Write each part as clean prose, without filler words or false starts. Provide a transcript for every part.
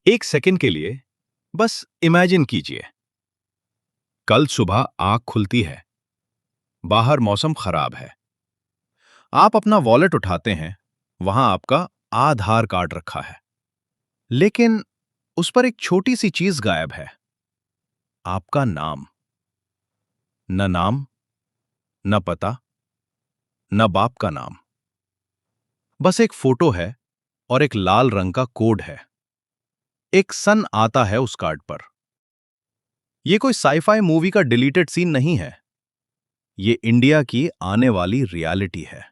एक सेकंड के लिए बस इमेजिन कीजिए, कल सुबह आंख खुलती है, बाहर मौसम खराब है। आप अपना वॉलेट उठाते हैं, वहां आपका आधार कार्ड रखा है, लेकिन उस पर एक छोटी सी चीज गायब है। आपका नाम। न नाम, न पता, न बाप का नाम। बस एक फोटो है और एक लाल रंग का कोड है। एक सन आता है उस कार्ड पर। यह कोई साईफाई मूवी का डिलीटेड सीन नहीं है। ये इंडिया की आने वाली रियलिटी है।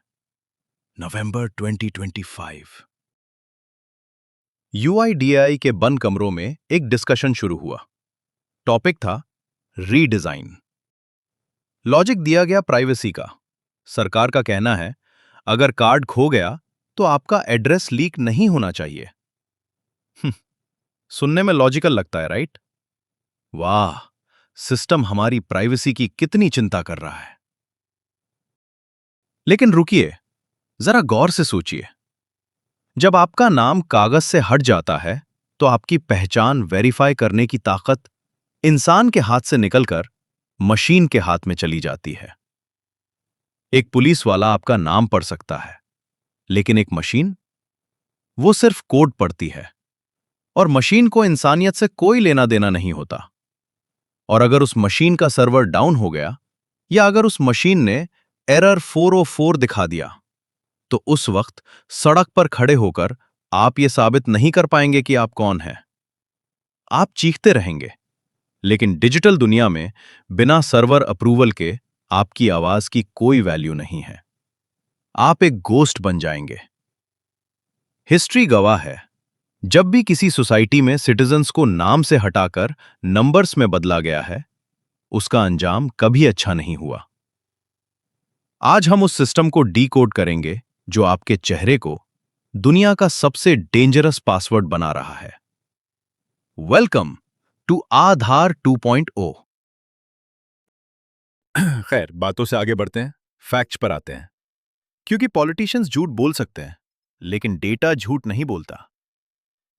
नवंबर 2025। यूआईडीएआई के बंद कमरों में एक डिस्कशन शुरू हुआ। टॉपिक था रीडिजाइन। लॉजिक दिया गया प्राइवेसी का। सरकार का कहना है, अगर कार्ड खो गया तो आपका एड्रेस लीक नहीं होना चाहिए। सुनने में लॉजिकल लगता है, राइट? वाह, सिस्टम हमारी प्राइवेसी की कितनी चिंता कर रहा है। लेकिन रुकिए, जरा गौर से सोचिए। जब आपका नाम कागज से हट जाता है, तो आपकी पहचान वेरीफाई करने की ताकत इंसान के हाथ से निकलकर मशीन के हाथ में चली जाती है। एक पुलिस वाला आपका नाम पढ़ सकता है, लेकिन एक मशीन, वो सिर्फ कोड पढ़ती है। और मशीन को इंसानियत से कोई लेना देना नहीं होता। और अगर उस मशीन का सर्वर डाउन हो गया, या अगर उस मशीन ने एरर 404 दिखा दिया, तो उस वक्त सड़क पर खड़े होकर आप ये साबित नहीं कर पाएंगे कि आप कौन हैं। आप चीखते रहेंगे, लेकिन डिजिटल दुनिया में बिना सर्वर अप्रूवल के आपकी आवाज की कोई वैल्यू नहीं है। आप एक गोस्ट बन जाएंगे। हिस्ट्री गवाह है, जब भी किसी सोसाइटी में सिटीजन्स को नाम से हटाकर नंबर्स में बदला गया है, उसका अंजाम कभी अच्छा नहीं हुआ। आज हम उस सिस्टम को डीकोड करेंगे जो आपके चेहरे को दुनिया का सबसे डेंजरस पासवर्ड बना रहा है। वेलकम टू आधार 2.0। खैर, बातों से आगे बढ़ते हैं, फैक्ट्स पर आते हैं। क्योंकि पॉलिटिशियंस झूठ बोल सकते हैं, लेकिन डेटा झूठ नहीं बोलता।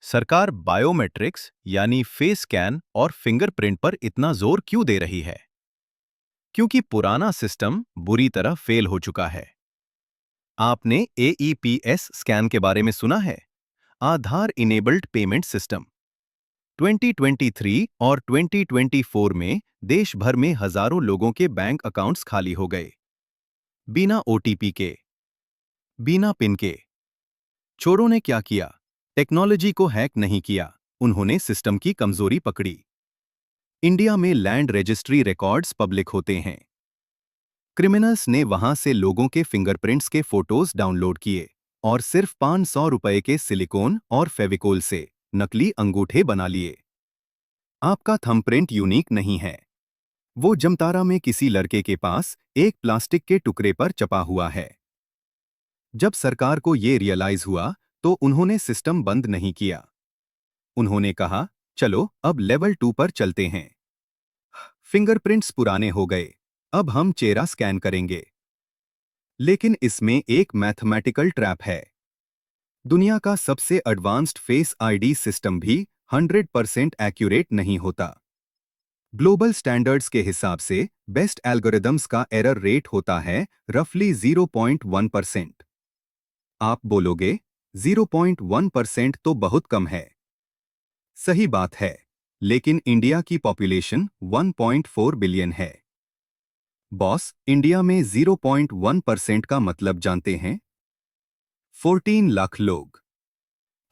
सरकार बायोमेट्रिक्स यानी फेस स्कैन और फिंगरप्रिंट पर इतना जोर क्यों दे रही है? क्योंकि पुराना सिस्टम बुरी तरह फेल हो चुका है। आपने एईपीएस स्कैन के बारे में सुना है? आधार इनेबल्ड पेमेंट सिस्टम। 2023 और 2024 में देश भर में हजारों लोगों के बैंक अकाउंट्स खाली हो गए। बिना ओटीपी के, बिना पिन के। चोरों ने क्या किया? टेक्नोलॉजी को हैक नहीं किया, उन्होंने सिस्टम की कमजोरी पकड़ी। इंडिया में लैंड रजिस्ट्री रिकॉर्ड्स पब्लिक होते हैं। क्रिमिनल्स ने वहां से लोगों के फिंगरप्रिंट्स के फोटोज डाउनलोड किए और सिर्फ 500 रुपए के सिलिकॉन और फेविकोल से नकली अंगूठे बना लिए। आपका थंबप्रिंट यूनिक नहीं है। वो जमतारा में किसी लड़के के पास एक प्लास्टिक के टुकड़े पर छपा हुआ है। जब सरकार को ये रियलाइज हुआ, तो उन्होंने सिस्टम बंद नहीं किया। उन्होंने कहा, चलो अब लेवल 2 पर चलते हैं। फिंगरप्रिंट्स पुराने हो गए, अब हम चेहरा स्कैन करेंगे। लेकिन इसमें एक मैथमेटिकल ट्रैप है। दुनिया का सबसे एडवांस्ड फेस आईडी सिस्टम भी 100% एक्यूरेट नहीं होता। ग्लोबल स्टैंडर्ड्स के हिसाब से बेस्ट एल्गोरिदम्स का एरर रेट होता है रफली 0.1%। आप बोलोगे 0.1% तो बहुत कम है। सही बात है, लेकिन इंडिया की पॉपुलेशन 1.4 बिलियन है। बॉस, इंडिया में 0.1% का मतलब जानते हैं? 14 लाख लोग।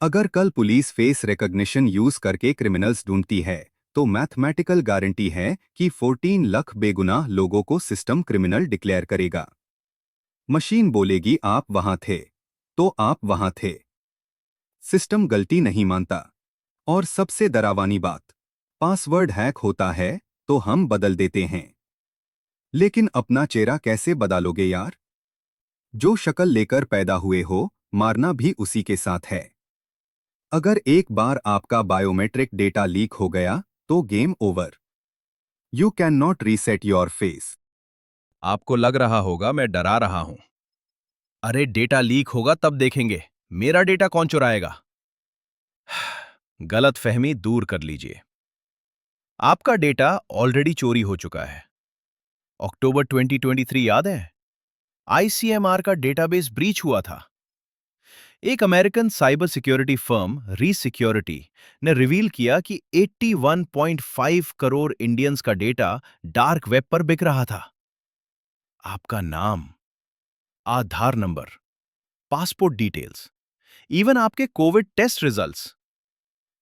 अगर कल पुलिस फेस रिकॉग्निशन यूज करके क्रिमिनल्स ढूंढती है, तो मैथमेटिकल गारंटी है कि 14 लाख बेगुनाह लोगों को सिस्टम क्रिमिनल डिक्लेयर करेगा। मशीन बोलेगी आप वहां थे, तो आप वहां थे। सिस्टम गलती नहीं मानता। और सबसे डरावनी बात, पासवर्ड हैक होता है तो हम बदल देते हैं। लेकिन अपना चेहरा कैसे बदलोगे यार? जो शक्ल लेकर पैदा हुए हो, मारना भी उसी के साथ है। अगर एक बार आपका बायोमेट्रिक डेटा लीक हो गया, तो game over. You can not reset your face. आपको लग रहा होगा मैं डरा रहा हूं। अरे डेटा लीक होगा तब देखेंगे, मेरा डेटा कौन चुराएगा? गलतफहमी दूर कर लीजिए। आपका डेटा ऑलरेडी चोरी हो चुका है। अक्टूबर 2023 याद है? आईसीएमआर का डेटाबेस ब्रीच हुआ था। एक अमेरिकन साइबर सिक्योरिटी फर्म रीसिक्योरिटी ने रिवील किया कि 81.5 करोड़ इंडियंस का डेटा डार्क वेब पर बिक रहा था। आपका नाम, आधार नंबर, पासपोर्ट डिटेल्स, इवन आपके कोविड टेस्ट रिजल्ट्स,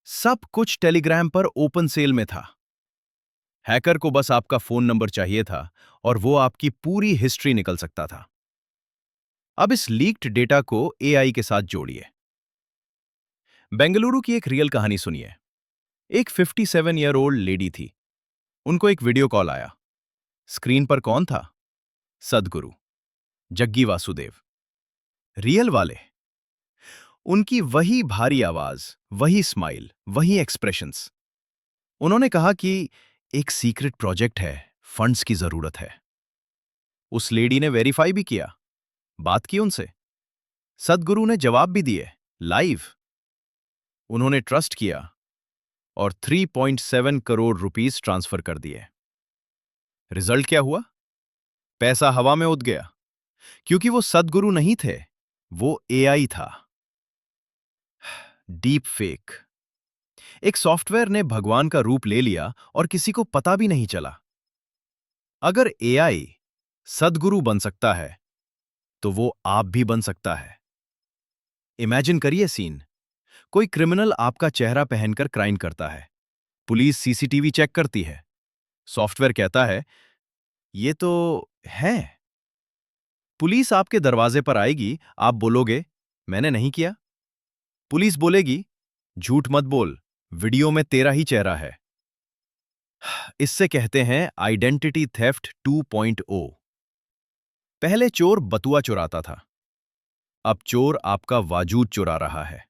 सब कुछ टेलीग्राम पर ओपन सेल में था। हैकर को बस आपका फोन नंबर चाहिए था और वो आपकी पूरी हिस्ट्री निकल सकता था। अब इस लीक्ड डेटा को एआई के साथ जोड़िए। बेंगलुरु की एक रियल कहानी सुनिए। एक 57 ईयर ओल्ड लेडी थी। उनको एक वीडियो कॉल आया। स्क्रीन पर कौन था? सदगुरु, जग्गी वासुदेव, रियल वाले। उनकी वही भारी आवाज, वही स्माइल, वही एक्सप्रेशंस। उन्होंने कहा कि एक सीक्रेट प्रोजेक्ट है, फंड्स की जरूरत है। उस लेडी ने वेरीफाई भी किया, बात की उनसे। सदगुरु ने जवाब भी दिए, लाइव। उन्होंने ट्रस्ट किया और 3.7 करोड़ रुपीस ट्रांसफर कर दिए। रिजल्ट क्या हुआ? पैसा हवा में उड़ गया, क्योंकि वो सदगुरु नहीं थे, वो एआई था। Deep fake. एक सॉफ्टवेयर ने भगवान का रूप ले लिया और किसी को पता भी नहीं चला। अगर एआई सदगुरु बन सकता है, तो वो आप भी बन सकता है। इमेजिन करिए सीन। कोई क्रिमिनल आपका चेहरा पहनकर क्राइम करता है। पुलिस सीसीटीवी चेक करती है। सॉफ्टवेयर कहता है, ये तो है। पुलिस आपके दरवाजे पर आएगी, आप बोलोगे, मैंने नहीं किया। पुलिस बोलेगी, झूठ मत बोल, वीडियो में तेरा ही चेहरा है। इससे कहते हैं आइडेंटिटी थेफ्ट 2.0। पहले चोर बटुआ चुराता था, अब चोर आपका वाजूद चुरा रहा है।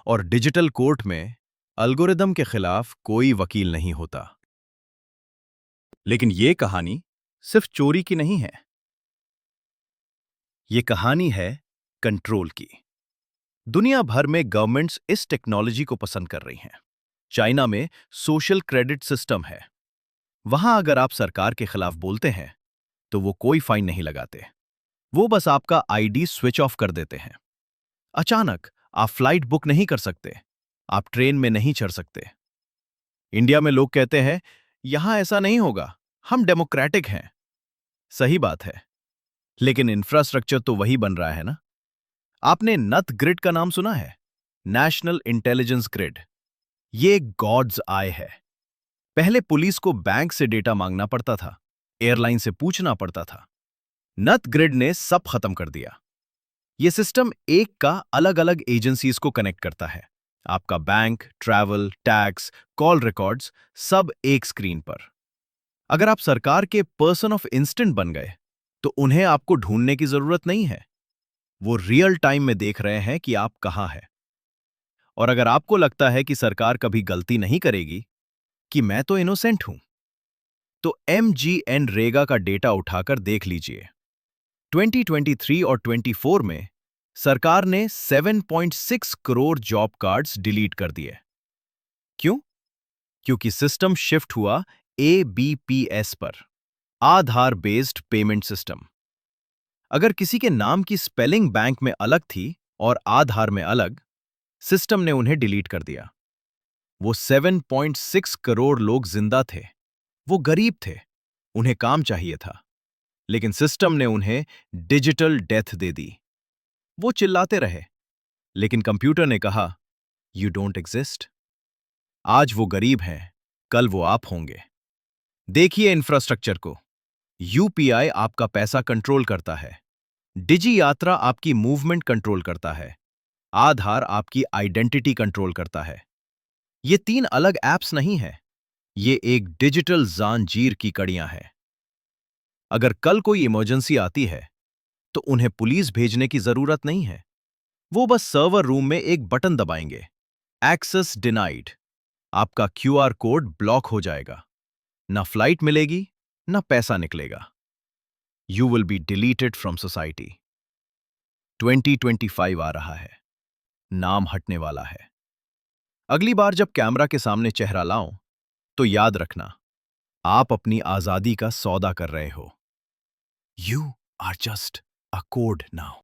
और डिजिटल कोर्ट में अल्गोरिदम के खिलाफ कोई वकील नहीं होता। लेकिन यह कहानी सिर्फ चोरी की नहीं है। यह कहानी है कंट्रोल की। दुनिया भर में गवर्नमेंट्स इस टेक्नोलॉजी को पसंद कर रही हैं। चाइना में सोशल क्रेडिट सिस्टम है। वहां अगर आप सरकार के खिलाफ बोलते हैं, तो वो कोई फाइन नहीं लगाते। वो बस आपका आईडी स्विच ऑफ कर देते हैं। अचानक आप फ्लाइट बुक नहीं कर सकते, आप ट्रेन में नहीं चढ़ सकते। इंडिया में लोग कहते हैं, यहां ऐसा नहीं होगा, हम डेमोक्रेटिक हैं। सही बात है, लेकिन इंफ्रास्ट्रक्चर तो वही बन रहा है ना। आपने नथ ग्रिड का नाम सुना है? National intelligence grid. ये गॉड्स आई है। पहले पुलिस को बैंक से डेटा मांगना पड़ता था, एयरलाइन से पूछना पड़ता था। नथ ग्रिड ने सब खत्म कर दिया। यह सिस्टम एक का अलग अलग एजेंसीज को कनेक्ट करता है। आपका bank, travel, tax, call records, सब एक स्क्रीन पर। अगर आप सरकार के पर्सन ऑफ इंस्टेंट बन गए, तो उन्हें आपको ढूंढने की जरूरत नहीं है। वो रियल टाइम में देख रहे हैं कि आप कहां हैं। और अगर आपको लगता है कि सरकार कभी गलती नहीं करेगी, कि मैं तो इनोसेंट हूं, तो एमजीएन रेगा का डेटा उठाकर देख लीजिए। 2023 और 24 में सरकार ने 7.6 करोड़ जॉब कार्ड्स डिलीट कर दिए। क्यों? क्योंकि सिस्टम शिफ्ट हुआ एबीपीएस पर, आधार बेस्ड पेमेंट सिस्टम। अगर किसी के नाम की स्पेलिंग बैंक में अलग थी और आधार में अलग, सिस्टम ने उन्हें डिलीट कर दिया। वो 7.6 करोड़ लोग जिंदा थे, वो गरीब थे, उन्हें काम चाहिए था, लेकिन सिस्टम ने उन्हें डिजिटल डेथ दे दी। वो चिल्लाते रहे, लेकिन कंप्यूटर ने कहा, यू डोंट एग्जिस्ट। आज वो गरीब हैं, कल वो आप होंगे। देखिए इंफ्रास्ट्रक्चर को। यूपीआई आपका पैसा कंट्रोल करता है। डिजी यात्रा आपकी मूवमेंट कंट्रोल करता है। आधार आपकी आइडेंटिटी कंट्रोल करता है। ये 3 अलग ऐप्स नहीं हैं, ये एक डिजिटल जांजीर की कड़ियां हैं। अगर कल कोई इमरजेंसी आती है, तो उन्हें पुलिस भेजने की जरूरत नहीं है। वो बस सर्वर रूम में एक बटन दबाएंगे, एक्सेस डिनाइड। आपका क्यूआर कोड ब्लॉक हो जाएगा। ना फ्लाइट मिलेगी, ना पैसा निकलेगा। You will be deleted from society. 2025 आ रहा है, नाम हटने वाला है। अगली बार जब कैमरा के सामने चेहरा लाऊं, तो याद रखना, आप अपनी आजादी का सौदा कर रहे हो। You are just a code now.